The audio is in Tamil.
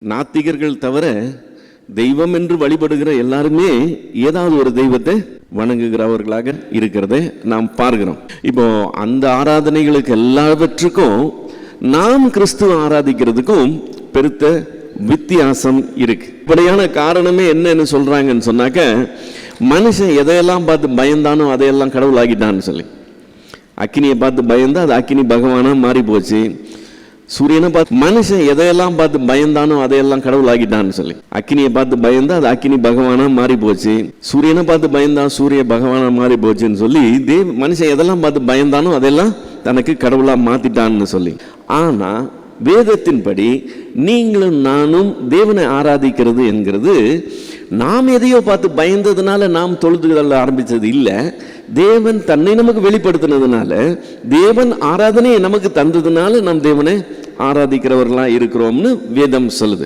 நாத்திகர்கள் தவிர தெய்வம் என்று வழிபடுகிற எல்லாருமே ஏதாவது ஒரு தெய்வத்தை வணங்குகிறவர்களாக இருக்கிறதை நாம் பார்க்கிறோம். இப்போ அந்த ஆராதனைகளுக்கு எல்லாவற்றுக்கும் நாம் கிறிஸ்துவ ஆராதிக்கிறதுக்கும் பெருத்த வித்தியாசம் இருக்கு. இப்படியான காரணமே என்னன்னு சொல்றாங்கன்னு சொன்னாக்க, மனுஷன் எதையெல்லாம் பார்த்து பயந்தானோ அதையெல்லாம் கடவுள் ஆகிட்டான்னு சொல்லி. அக்கினியை பார்த்து பயந்தா அது அக்கினி பகவானா மாறி போச்சு. சூரியனை பார்த்து மனுஷன் எதையெல்லாம் பார்த்து பயந்தானோ அதையெல்லாம் கடவுள் ஆகிட்டான்னு சொல்லி. அக்கினியை பார்த்து பயந்தா அது அக்கினி பகவானா மாறி போச்சு. சூரியனை பார்த்து பயந்தா சூரிய பகவானா மாறி போச்சுன்னு சொல்லி மனுஷன் எதெல்லாம் பார்த்து பயந்தானோ அதெல்லாம் தனக்கு கடவுளா மாத்திட்டான்னு சொல்லி. ஆனா வேதத்தின்படி நீங்களும் நானும் தேவனை ஆராதிக்கிறது என்கிறது நாம் எதையோ பார்த்து பயந்ததுனால நாம் தொழுதுகள் ஆரம்பிச்சது இல்லை. தேவன் தன்னை நமக்கு வெளிப்படுத்தினதுனால, தேவன் ஆராதனையை நமக்கு தந்ததுனால நாம் தேவனை ஆராதிக்கிறவர்களா இருக்கிறோம்னு வேதம் சொல்லுது.